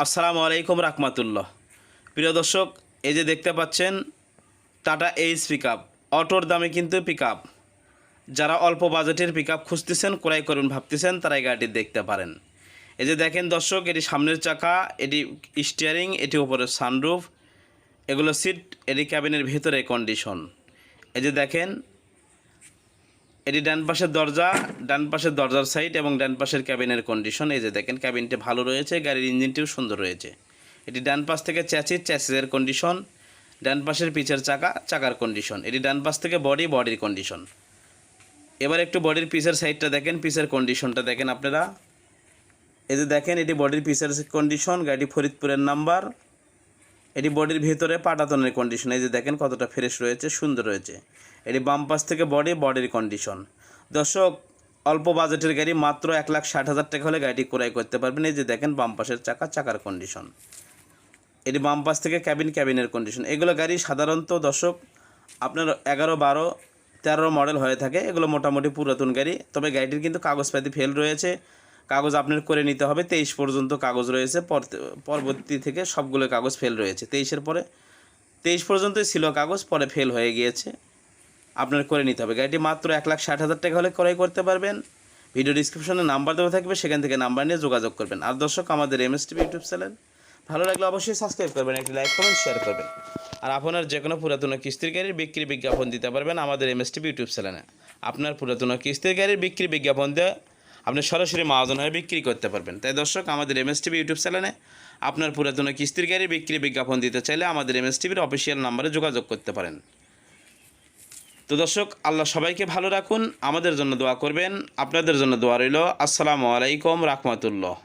আসসালামু আলাইকুম রাহমাতুল্লাহ। প্রিয় দর্শক, এই যে দেখতে পাচ্ছেন টাটা এইচ পিকআপ, অটোর দামে কিন্তু পিকআপ। যারা অল্প বাজেটের পিকআপ খুঁজতেছেন, ক্রয় করবেন ভাবতেছেন, তারা এই গাড়িটি দেখতে পারেন। এই যে দেখেন দর্শক, এটি সামনের চাকা, এটি স্টিয়ারিং, এটি উপরে সানরুফ, এগুলো সিট, এটি ক্যাবিনের ভেতরে কন্ডিশন। এই যে দেখেন, এটি ডান পাশের দরজার সাইড এবং ডান পাশের ক্যাবিনের কন্ডিশন। এই যে দেখেন, ক্যাবিনটি ভালো রয়েছে, গাড়ির ইঞ্জিনটিও সুন্দর রয়েছে। এটি ডান পাশ থেকে চ্যাসিসের কন্ডিশন, ডান পাশের পিছের চাকার কন্ডিশন। এটি ডান পাশ থেকে বডির কন্ডিশন। এবার একটু বডির পিছের সাইডটা দেখেন, পিছের কন্ডিশনটা দেখেন আপনারা। এই যে দেখেন, এটি বডির পিছের কন্ডিশন, গাড়িটি ফরিদপুরের নাম্বার। এটি বডির ভিতরে পাটাতনের কন্ডিশন। এই যে দেখেন কতটা ফ্রেশ রয়েছে, সুন্দর রয়েছে। এটি বাম পাশ থেকে বডির কন্ডিশন। দর্শক, অল্প বাজেটের গাড়ি মাত্র 1,60,000 টাকা হলে গাড়িটি ক্রয় করতে পারবেন। এই যে দেখেন বাম পাশের চাকার কন্ডিশন। এটি বাম পাশ থেকে ক্যাবিনের কন্ডিশন। এগুলো গাড়ি সাধারণত দর্শক আপনার 11, 12, 13 মডেল হয়ে থাকে। এগুলো মোটামুটি পুরাতন গাড়ি, তবে গাড়িটির কিন্তু কাগজপাতি ফেল রয়েছে। কাগজ আপনার করে নিতে হবে। 23 পর্যন্ত কাগজ রয়েছে, পরবর্তী থেকে সবগুলো কাগজ ফেল রয়েছে। 23 পর্যন্তই ছিল কাগজ, পরে ফেল হয়ে গিয়েছে, আপনার করে নিতে হবে। গাড়িটি মাত্র 1,60,000 টাকা হলে ক্রয় করতে পারবেন। ভিডিও ডিসক্রিপশনে নাম্বার দেওয়া থাকবে, সেখান থেকে নাম্বার নিয়ে যোগাযোগ করবেন। আর দর্শক, আমাদের MSTV ইউটিউব চ্যানেল ভালো লাগলে অবশ্যই সাবস্ক্রাইব করবেন, একটি লাইক কমেন্ট শেয়ার করবেন। আর আপনার যে কোনো পুরাতন কিস্তির গাড়ির বিক্রি বিজ্ঞাপন দিতে পারবেন আমাদের MSTV ইউটিউব চ্যানেলে। আপনার পুরাতন কিস্তির গাড়ির বিক্রি বিজ্ঞাপন দিয়ে আপনি সরাসরি মহাজন হয়ে বিক্রি করতে পারবেন। তাই দর্শক, আমাদের MSTV ইউটিউব চ্যানেলে আপনার পুরাতন কিস্তির গাড়ির বিক্রি বিজ্ঞাপন দিতে চাইলে আমাদের MSTVর অফিসিয়াল নাম্বারে যোগাযোগ করতে পারেন। তো দর্শক, আল্লাহ সবাইকে ভালো রাখুন, আমাদের জন্য দোয়া করবেন, আপনাদের জন্য দোয়া রইল। আসসালামু আলাইকুম রাহমাতুল্লাহ।